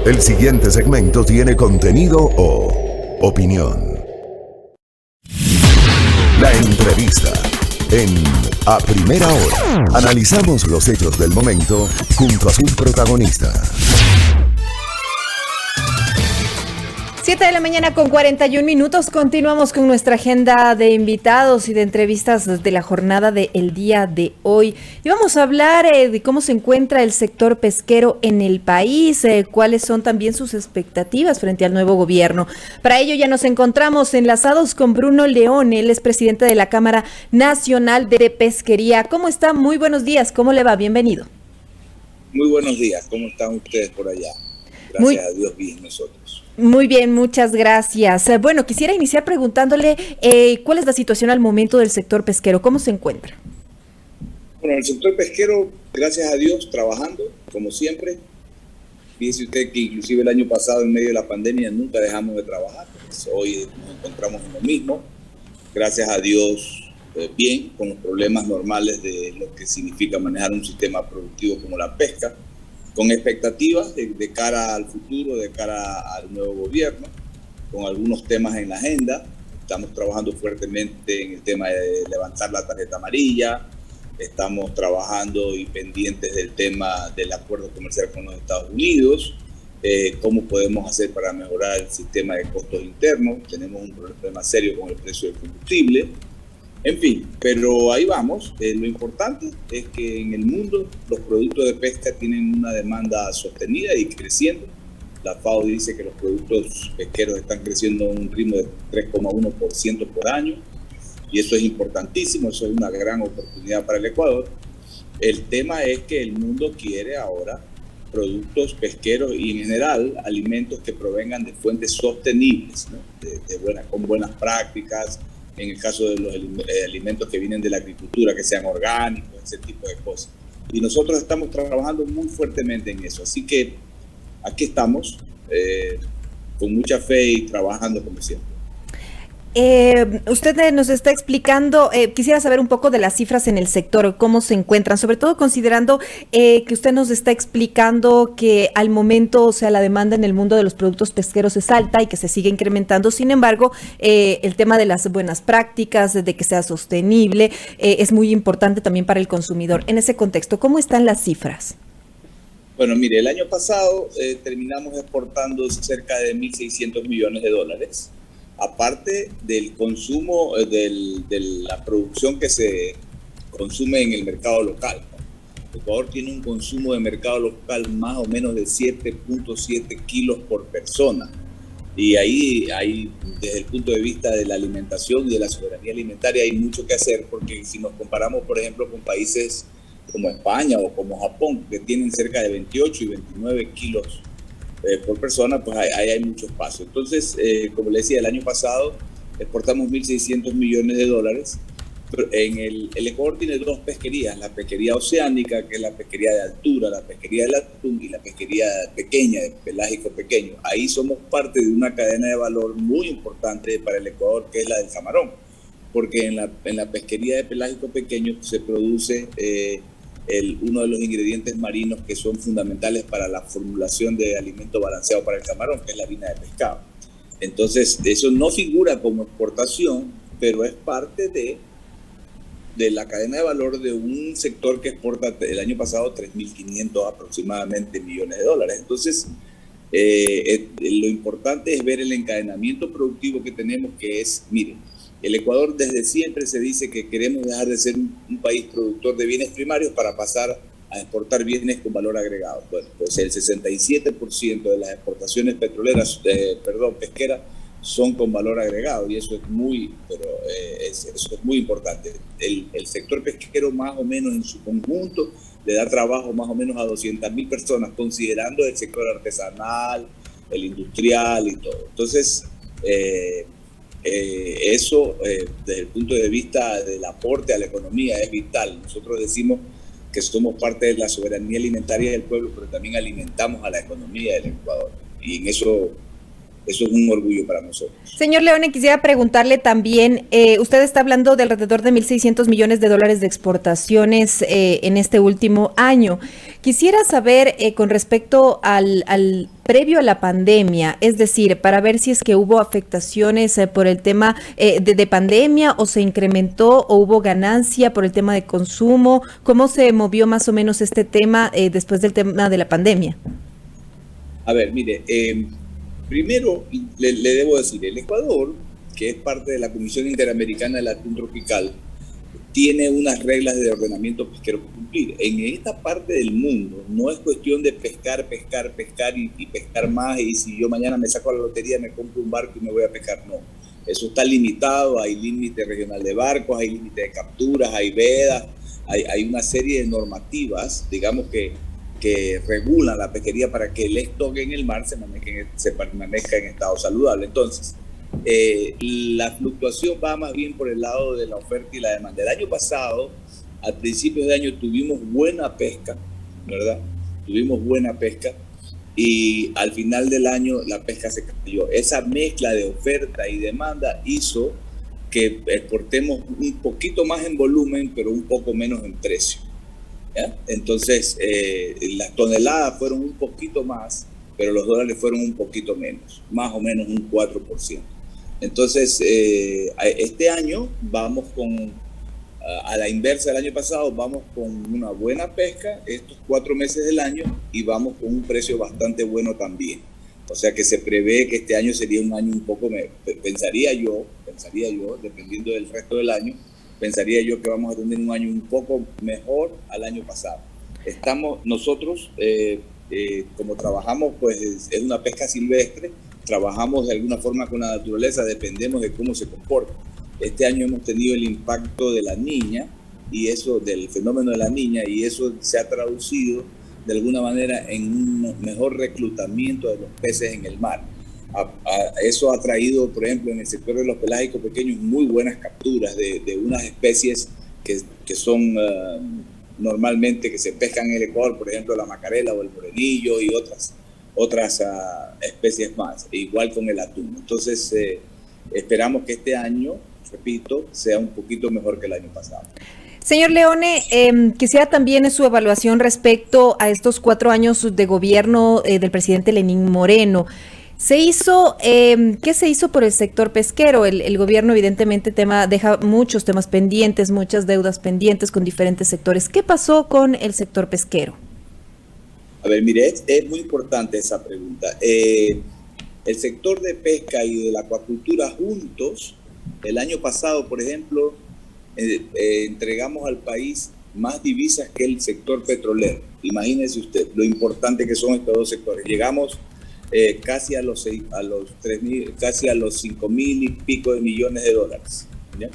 El siguiente segmento tiene contenido o opinión. La entrevista en A Primera Hora. Analizamos los hechos del momento junto a sus protagonistas. 7 de la mañana con 41 minutos. Continuamos con nuestra agenda de invitados y de entrevistas de la jornada del día de hoy. Y vamos a hablar de cómo se encuentra el sector pesquero en el país, cuáles son también sus expectativas frente al nuevo gobierno. Para ello ya nos encontramos enlazados con Bruno León, él es presidente de la Cámara Nacional de Pesquería. ¿Cómo está? Muy buenos días, ¿cómo le va? Bienvenido. Muy buenos días, ¿cómo están ustedes por allá? Gracias a Dios, bien nosotros. Muy bien, muchas gracias. Bueno, quisiera iniciar preguntándole cuál es la situación al momento del sector pesquero, ¿cómo se encuentra? Bueno, el sector pesquero, gracias a Dios, trabajando, como siempre. Fíjese usted que inclusive el año pasado, en medio de la pandemia, nunca dejamos de trabajar. Pues hoy nos encontramos en lo mismo. Gracias a Dios, bien, con los problemas normales de lo que significa manejar un sistema productivo como la pesca, con expectativas de cara al futuro, de cara al nuevo gobierno, con algunos temas en la agenda. Estamos trabajando fuertemente en el tema de levantar la tarjeta amarilla, estamos trabajando y pendientes del tema del acuerdo comercial con los Estados Unidos, cómo podemos hacer para mejorar el sistema de costos internos. Tenemos un problema serio con el precio del combustible. En fin, pero ahí vamos. Lo importante es que en el mundo los productos de pesca tienen una demanda sostenida y creciendo. La FAO dice que los productos pesqueros están creciendo a un ritmo de 3,1% por año y eso es importantísimo, eso es una gran oportunidad para el Ecuador. El tema es que el mundo quiere ahora productos pesqueros y en general alimentos que provengan de fuentes sostenibles, ¿no? Con buenas prácticas. En el caso de los alimentos que vienen de la agricultura, que sean orgánicos, ese tipo de cosas. Y nosotros estamos trabajando muy fuertemente en eso. Así que aquí estamos, con mucha fe y trabajando como siempre. Usted nos está explicando, quisiera saber un poco de las cifras en el sector, cómo se encuentran, sobre todo considerando que usted nos está explicando que al momento, o sea, la demanda en el mundo de los productos pesqueros es alta y que se sigue incrementando. Sin embargo, el tema de las buenas prácticas, de que sea sostenible, es muy importante también para el consumidor. En ese contexto, ¿cómo están las cifras? Bueno, mire, el año pasado terminamos exportando cerca de $1.600 millones. Aparte del consumo, de la producción que se consume en el mercado local. Ecuador tiene un consumo de mercado local más o menos de 7.7 kilos por persona. Y ahí, desde el punto de vista de la alimentación y de la soberanía alimentaria, hay mucho que hacer, porque si nos comparamos, por ejemplo, con países como España o como Japón, que tienen cerca de 28 y 29 kilos por persona, pues ahí hay mucho espacio. Entonces, como le decía, el año pasado exportamos $1.600 millones. Pero el Ecuador tiene dos pesquerías, la pesquería oceánica, que es la pesquería de altura, la pesquería del atún, y la pesquería pequeña, de pelágico pequeño. Ahí somos parte de una cadena de valor muy importante para el Ecuador, que es la del camarón, porque en la pesquería de pelágico pequeño se produce uno de los ingredientes marinos que son fundamentales para la formulación de alimento balanceado para el camarón, que es la harina de pescado. Entonces, eso no figura como exportación, pero es parte de la cadena de valor de un sector que exporta el año pasado 3.500 aproximadamente millones de dólares. Entonces, lo importante es ver el encadenamiento productivo que tenemos, que es, miren, el Ecuador desde siempre se dice que queremos dejar de ser un país productor de bienes primarios para pasar a exportar bienes con valor agregado. Bueno, pues el 67% de las exportaciones pesqueras son con valor agregado y eso es eso es muy importante. El sector pesquero más o menos en su conjunto le da trabajo más o menos a 200.000 personas, considerando el sector artesanal, el industrial y todo. Entonces, eso desde el punto de vista del aporte a la economía es vital. Nosotros decimos que somos parte de la soberanía alimentaria del pueblo, pero también alimentamos a la economía del Ecuador y en eso eso es un orgullo para nosotros. Señor Leone, quisiera preguntarle también, usted está hablando de alrededor de 1.600 millones de dólares de exportaciones en este último año. Quisiera saber con respecto al previo a la pandemia, es decir, para ver si es que hubo afectaciones por el tema de pandemia o se incrementó o hubo ganancia por el tema de consumo, ¿cómo se movió más o menos este tema después del tema de la pandemia? A ver, mire, primero le debo decir, el Ecuador, que es parte de la Comisión Interamericana del Atún Tropical, tiene unas reglas de ordenamiento pesquero que cumplir. En esta parte del mundo no es cuestión de pescar y pescar más, y si yo mañana me saco a la lotería, me compro un barco y me voy a pescar, no. Eso está limitado, hay límite regional de barcos, hay límite de capturas, hay vedas, hay una serie de normativas, digamos que regulan la pesquería para que el stock en el mar se permanezca en estado saludable. Entonces, la fluctuación va más bien por el lado de la oferta y la demanda. El año pasado, a principios de año, tuvimos buena pesca, ¿verdad? Tuvimos buena pesca y al final del año la pesca se cayó. Esa mezcla de oferta y demanda hizo que exportemos un poquito más en volumen, pero un poco menos en precio. ¿Ya? Entonces, las toneladas fueron un poquito más, pero los dólares fueron un poquito menos, más o menos un 4%. Entonces, este año vamos a la inversa del año pasado, vamos con una buena pesca estos 4 meses del año y vamos con un precio bastante bueno también. O sea que se prevé que este año sería un año un poco, pensaría yo, dependiendo del resto del año, pensaría yo que vamos a tener un año un poco mejor al año pasado. Nosotros, como trabajamos, pues es una pesca silvestre, trabajamos de alguna forma con la naturaleza, dependemos de cómo se comporta. Este año hemos tenido el impacto de la niña, y eso, del fenómeno de la niña, y eso se ha traducido de alguna manera en un mejor reclutamiento de los peces en el mar. Eso ha traído, por ejemplo, en el sector de los pelágicos pequeños, muy buenas capturas de unas especies que son normalmente que se pescan en el Ecuador, por ejemplo, la macarela o el morenillo y otras especies más, igual con el atún. Entonces, esperamos que este año, repito, sea un poquito mejor que el año pasado. Señor Leone, quisiera también su evaluación respecto a estos 4 años de gobierno del presidente Lenín Moreno. ¿Qué se hizo por el sector pesquero? El gobierno evidentemente deja muchos temas pendientes, muchas deudas pendientes con diferentes sectores. ¿Qué pasó con el sector pesquero? A ver, mire, es muy importante esa pregunta. El sector de pesca y de la acuacultura juntos, el año pasado, por ejemplo, entregamos al país más divisas que el sector petrolero. Imagínese usted lo importante que son estos dos sectores. Llegamos casi a los 5.000 y pico de millones de dólares. ¿Ya?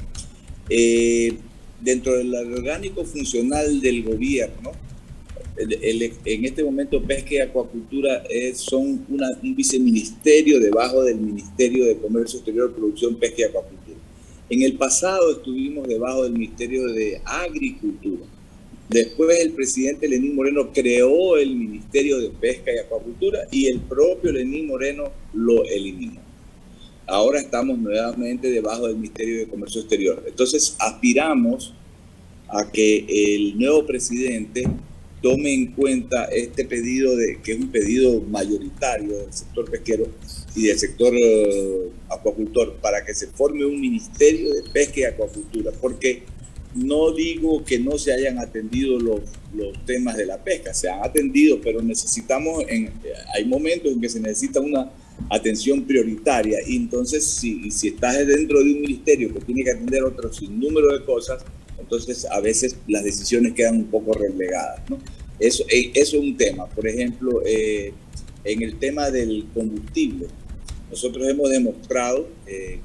Dentro del orgánico funcional del gobierno, en este momento pesca y acuacultura son un viceministerio debajo del Ministerio de Comercio Exterior, Producción, Pesca y Acuacultura. En el pasado estuvimos debajo del Ministerio de Agricultura. Después el presidente Lenín Moreno creó el Ministerio de Pesca y Acuacultura y el propio Lenín Moreno lo eliminó. Ahora estamos nuevamente debajo del Ministerio de Comercio Exterior. Entonces aspiramos a que el nuevo presidente tome en cuenta este pedido, que es un pedido mayoritario del sector pesquero y del sector acuacultor, para que se forme un Ministerio de Pesca y Acuacultura, porque no digo que no se hayan atendido los temas de la pesca, se han atendido, pero hay momentos en que se necesita una atención prioritaria, y entonces si estás dentro de un ministerio que tiene que atender otro sinnúmero de cosas, entonces a veces las decisiones quedan un poco relegadas, ¿no? Eso es un tema. Por ejemplo, en el tema del combustible, nosotros hemos demostrado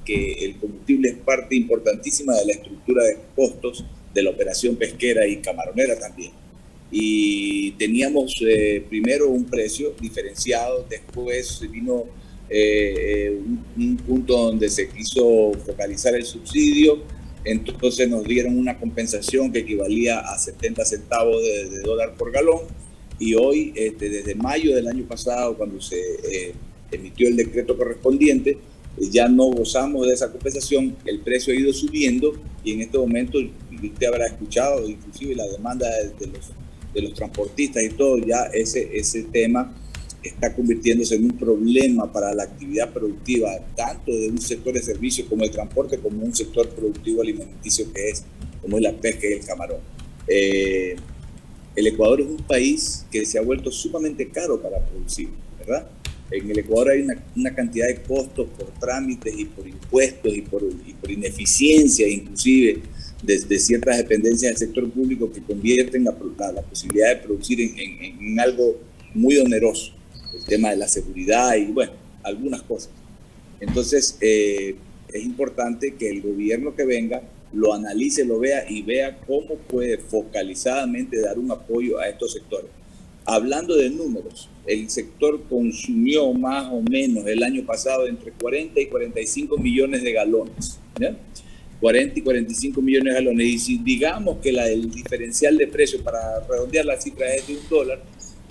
que el combustible es parte importantísima de la estructura de costos de la operación pesquera y camaronera también. Y teníamos primero un precio diferenciado, después vino un punto donde se quiso focalizar el subsidio, entonces nos dieron una compensación que equivalía a 70 centavos de dólar por galón, y hoy, desde mayo del año pasado, cuando se emitió el decreto correspondiente, ya no gozamos de esa compensación, el precio ha ido subiendo y en este momento, usted habrá escuchado inclusive la demanda de los transportistas y todo, ya ese tema está convirtiéndose en un problema para la actividad productiva, tanto de un sector de servicios como el transporte, como un sector productivo alimenticio como es la pesca y el camarón. El Ecuador es un país que se ha vuelto sumamente caro para producir, ¿verdad? En el Ecuador hay una cantidad de costos por trámites y por impuestos y por ineficiencia, inclusive de ciertas dependencias del sector público que convierten la posibilidad de producir en algo muy oneroso. El tema de la seguridad y, bueno, algunas cosas. Entonces, es importante que el gobierno que venga lo analice, lo vea y vea cómo puede focalizadamente dar un apoyo a estos sectores. Hablando de números, el sector consumió más o menos el año pasado entre 40 y 45 millones de galones, ¿ya? 40 y 45 millones de galones. Y si digamos que el diferencial de precio, para redondear la cifra, es de $1,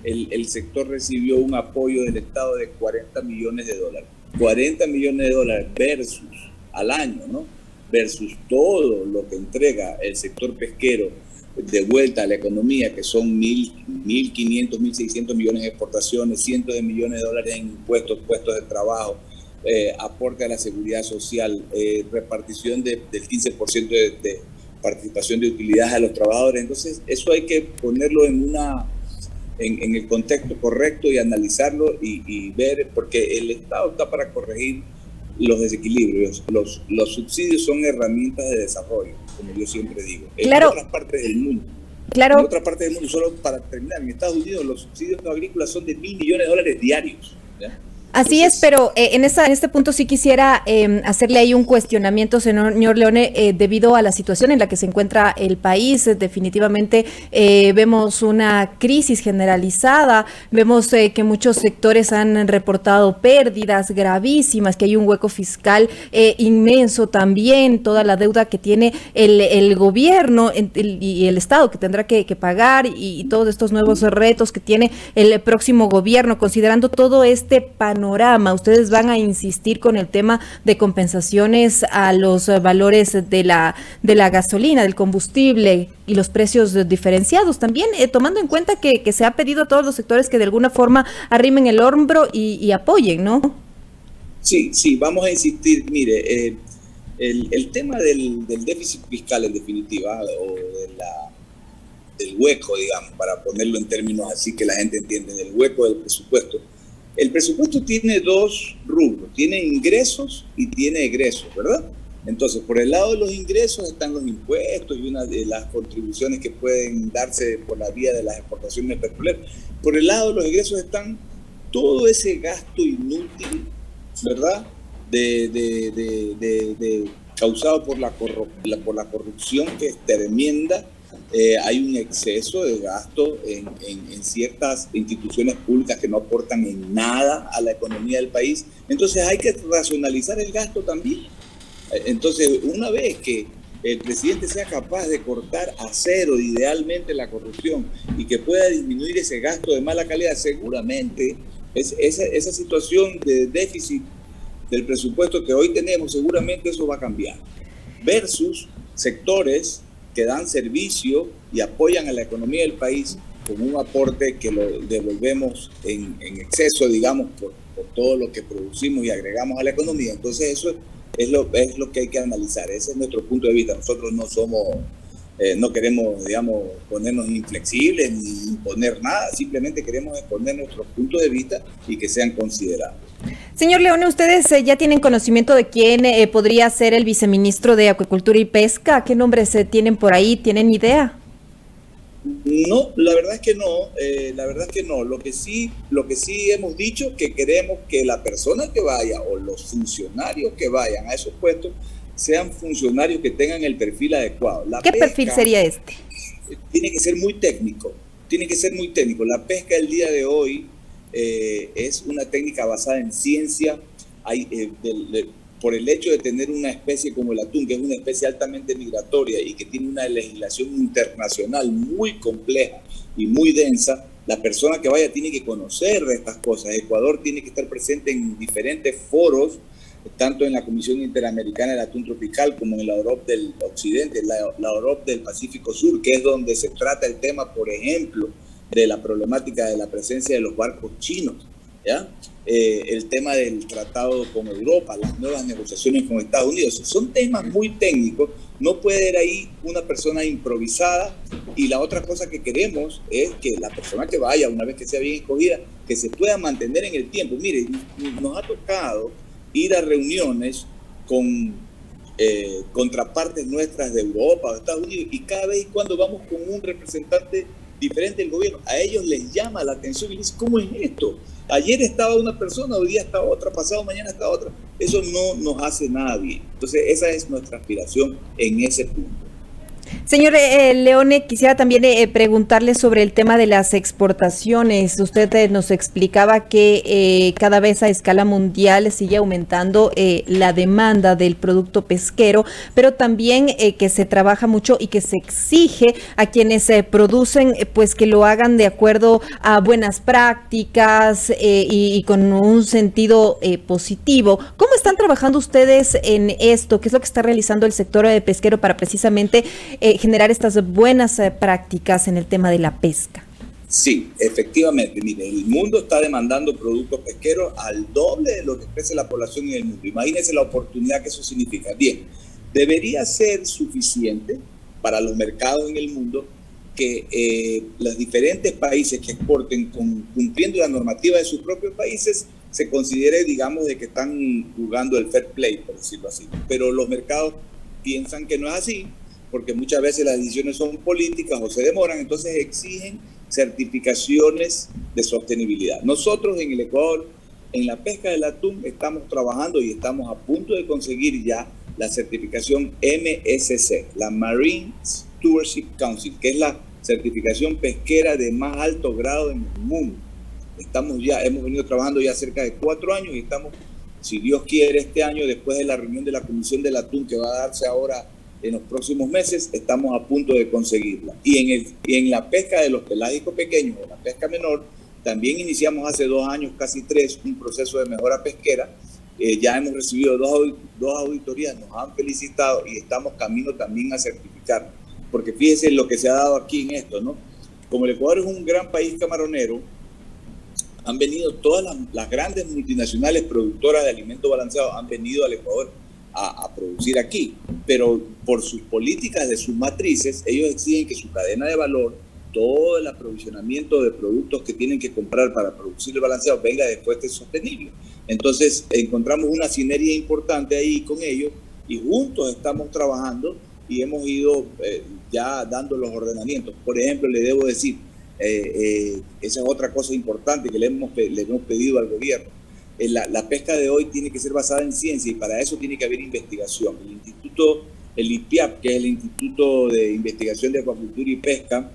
el sector recibió un apoyo del Estado de 40 millones de dólares. 40 millones de dólares versus al año, ¿no? Versus todo lo que entrega el sector pesquero de vuelta a la economía, que son 1.500, 1.600 millones de exportaciones, cientos de millones de dólares en impuestos, puestos de trabajo, aporte a la seguridad social, repartición del 15% de participación de utilidades a los trabajadores. Entonces, eso hay que ponerlo en el contexto correcto y analizarlo y ver, porque el Estado está para corregir los desequilibrios. Los subsidios son herramientas de desarrollo, como yo siempre digo. Claro. En otras partes del mundo. Claro. En otras partes del mundo, solo para terminar, en Estados Unidos los subsidios agrícolas son de $1.000 millones diarios, ¿ya? Así es, pero en este punto sí quisiera hacerle ahí un cuestionamiento, señor Leone, debido a la situación en la que se encuentra el país. Definitivamente vemos una crisis generalizada, vemos que muchos sectores han reportado pérdidas gravísimas, que hay un hueco fiscal inmenso también, toda la deuda que tiene el gobierno y el Estado que tendrá que pagar y todos estos nuevos retos que tiene el próximo gobierno. Considerando todo este panorama, ¿ustedes van a insistir con el tema de compensaciones a los valores de la gasolina, del combustible y los precios diferenciados también, tomando en cuenta que se ha pedido a todos los sectores que de alguna forma arrimen el hombro y apoyen, ¿no? Sí, vamos a insistir. Mire, el tema del déficit fiscal, en definitiva, o del hueco, digamos, para ponerlo en términos así que la gente entiende, del hueco del presupuesto. El presupuesto tiene dos rubros, tiene ingresos y tiene egresos, ¿verdad? Entonces, por el lado de los ingresos están los impuestos y una de las contribuciones que pueden darse por la vía de las exportaciones petroleras. Por el lado de los egresos están todo ese gasto inútil, ¿verdad? Causado por la corrupción, que es tremenda. Hay un exceso de gasto en ciertas instituciones públicas que no aportan en nada a la economía del país. Entonces hay que racionalizar el gasto también. Entonces, una vez que el presidente sea capaz de cortar a cero idealmente la corrupción y que pueda disminuir ese gasto de mala calidad, seguramente esa situación de déficit del presupuesto que hoy tenemos, seguramente eso va a cambiar. Versus sectores que dan servicio y apoyan a la economía del país con un aporte que lo devolvemos en exceso, digamos, por todo lo que producimos y agregamos a la economía. Entonces eso es lo que hay que analizar. Ese es nuestro punto de vista. Nosotros no somos, no queremos, digamos, ponernos inflexibles ni imponer nada, simplemente queremos exponer nuestros puntos de vista y que sean considerados. Señor Leone, ¿ustedes ya tienen conocimiento de quién podría ser el viceministro de Acuicultura y Pesca? ¿Qué nombres tienen por ahí? ¿Tienen idea? No, la verdad es que no. Lo que sí hemos dicho, que queremos que la persona que vaya o los funcionarios que vayan a esos puestos sean funcionarios que tengan el perfil adecuado. ¿Qué perfil sería este? Tiene que ser muy técnico. La pesca el día de hoy es una técnica basada en ciencia. Por el hecho de tener una especie como el atún, que es una especie altamente migratoria y que tiene una legislación internacional muy compleja y muy densa, La persona que vaya tiene que conocer de estas cosas. Ecuador tiene que estar presente en diferentes foros, tanto en la Comisión Interamericana del Atún Tropical como en la OROP del Occidente, la OROP del Pacífico Sur, que es donde se trata el tema, por ejemplo, de la problemática de la presencia de los barcos chinos, ¿ya? El tema del tratado con Europa, las nuevas negociaciones con Estados Unidos. Son temas muy técnicos, no puede ir ahí una persona improvisada. Y la otra cosa que queremos es que la persona que vaya, una vez que sea bien escogida, que se pueda mantener en el tiempo. Mire, nos ha tocado ir a reuniones con contrapartes nuestras de Europa o de Estados Unidos, y cada vez cuando vamos con un representante diferente del gobierno, a ellos les llama la atención y dicen, ¿cómo es esto? Ayer estaba una persona, hoy día está otra, pasado mañana está otra. Eso no nos hace nada bien. Entonces esa es nuestra aspiración en ese punto. Señor Leone, quisiera también preguntarle sobre el tema de las exportaciones. Usted nos explicaba que cada vez a escala mundial sigue aumentando la demanda del producto pesquero, pero también que se trabaja mucho y que se exige a quienes producen pues que lo hagan de acuerdo a buenas prácticas y con un sentido positivo. ¿Cómo están trabajando ustedes en esto? ¿Qué es lo que está realizando el sector pesquero para precisamente generar estas buenas prácticas en el tema de la pesca? Sí, efectivamente. Mire, el mundo está demandando productos pesqueros al doble de lo que crece la población en el mundo. Imagínense la oportunidad que eso significa. Bien, debería ser suficiente para los mercados en el mundo que los diferentes países que exporten cumpliendo la normativa de sus propios países se considere, digamos, de que están jugando el fair play, por decirlo así. Pero los mercados piensan que no es así, porque muchas veces las decisiones son políticas o se demoran, entonces exigen certificaciones de sostenibilidad. Nosotros en el Ecuador, en la pesca del atún, estamos trabajando y estamos a punto de conseguir ya la certificación MSC, la Marine Stewardship Council, que es la certificación pesquera de más alto grado en el mundo. Hemos venido trabajando ya cerca de 4 años y estamos, si Dios quiere, este año, después de la reunión de la Comisión del Atún que va a darse ahora en los próximos meses, estamos a punto de conseguirla. Y en la pesca de los pelágicos pequeños o la pesca menor, también iniciamos hace 2 años, casi 3, un proceso de mejora pesquera. Ya hemos recibido dos auditorías, nos han felicitado y estamos camino también a certificar. Porque fíjense lo que se ha dado aquí en esto, ¿no? Como el Ecuador es un gran país camaronero, han venido todas las grandes multinacionales productoras de alimentos balanceados, han venido al Ecuador a producir aquí, pero por sus políticas de sus matrices, ellos exigen que su cadena de valor, todo el aprovisionamiento de productos que tienen que comprar para producir el balanceado venga después de sostenible. Entonces encontramos una sinergia importante ahí con ellos y juntos estamos trabajando y hemos ido ya dando los ordenamientos. Por ejemplo, le debo decir, esa es otra cosa importante que le hemos pedido al gobierno. La pesca de hoy tiene que ser basada en ciencia y para eso tiene que haber investigación. El IPIAP, que es el Instituto de Investigación de Acuacultura y Pesca,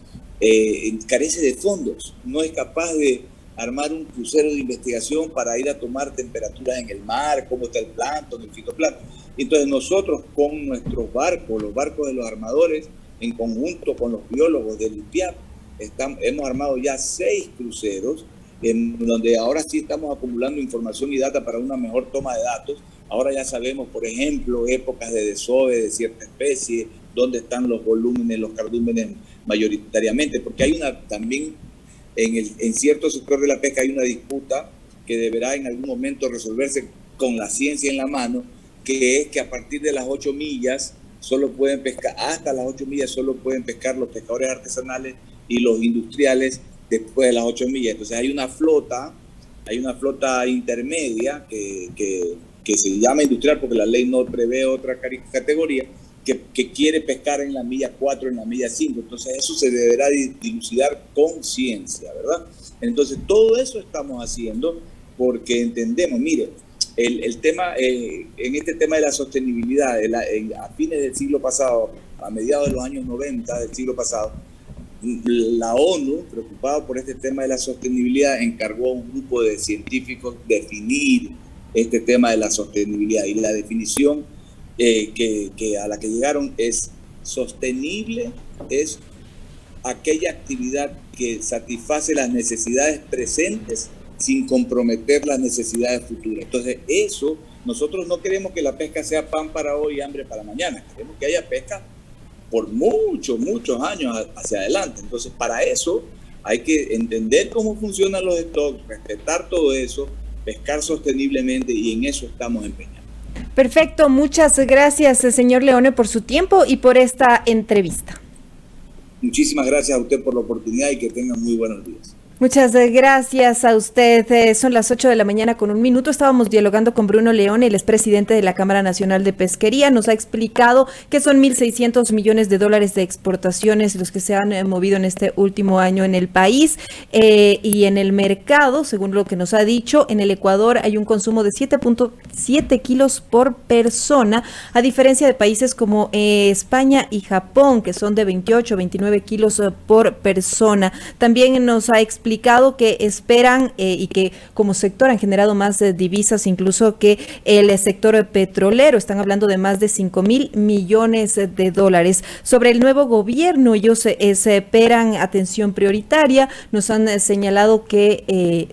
carece de fondos. No es capaz de armar un crucero de investigación para ir a tomar temperaturas en el mar, cómo está el plancton, el fitoplancton. Entonces nosotros con nuestros barcos, los barcos de los armadores, en conjunto con los biólogos del IPIAP, hemos armado ya 6 cruceros, en donde ahora sí estamos acumulando información y data para una mejor toma de datos. Ahora ya sabemos, por ejemplo, épocas de desove de cierta especie, dónde están los volúmenes, los cardúmenes mayoritariamente, porque hay también en cierto sector de la pesca hay una disputa que deberá en algún momento resolverse con la ciencia en la mano, que es que a partir de las 8 millas solo pueden pescar, hasta las 8 millas solo pueden pescar los pescadores artesanales y los industriales después de las 8 millas. Entonces hay una flota intermedia que se llama industrial porque la ley no prevé otra categoría, que quiere pescar en la milla 4, en la milla 5. Entonces eso se deberá dilucidar con ciencia, ¿verdad? Entonces todo eso estamos haciendo porque entendemos, mire, el tema, en este tema de la sostenibilidad, a fines del siglo pasado, a mediados de los años 90 del siglo pasado, la ONU, preocupada por este tema de la sostenibilidad, encargó a un grupo de científicos definir este tema de la sostenibilidad, y la definición a la que llegaron es: sostenible es aquella actividad que satisface las necesidades presentes sin comprometer las necesidades futuras. Entonces, eso, nosotros no queremos que la pesca sea pan para hoy y hambre para mañana. Queremos que haya pesca por muchos años hacia adelante. Entonces, para eso hay que entender cómo funcionan los stocks, respetar todo eso, pescar sosteniblemente, y en eso estamos empeñados. Perfecto, muchas gracias, señor Leone, por su tiempo y por esta entrevista. Muchísimas gracias a usted por la oportunidad y que tengan muy buenos días. Muchas gracias a usted. Son las 8 de la mañana con 1 minuto. Estábamos dialogando con Bruno Leone, el expresidente de la Cámara Nacional de Pesquería. Nos ha explicado que son 1.600 millones de dólares de exportaciones los que se han movido en este último año en el país. Y en el mercado, según lo que nos ha dicho, en el Ecuador hay un consumo de 7.7 kilos por persona, a diferencia de países como España y Japón, que son de 28, 29 kilos por persona. También nos ha explicado que esperan y que como sector han generado más divisas incluso que el sector petrolero. Están hablando de más de 5.000 millones de dólares. Sobre el nuevo gobierno, ellos esperan atención prioritaria. Nos han señalado que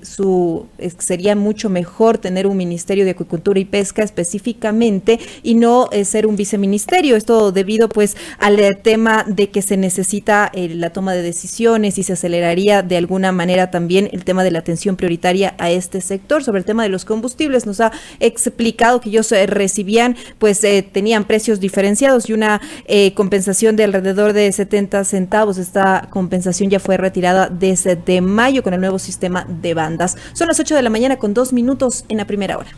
sería mucho mejor tener un Ministerio de Acuicultura y Pesca específicamente y no ser un viceministerio. Esto debido pues al tema de que se necesita la toma de decisiones y se aceleraría de alguna manera también el tema de la atención prioritaria a este sector. Sobre el tema de los combustibles, nos ha explicado que ellos recibían, pues tenían precios diferenciados y una compensación de alrededor de 70 centavos. Esta compensación ya fue retirada desde mayo con el nuevo sistema de bandas. Son las 8 de la mañana con 2 minutos en la primera hora.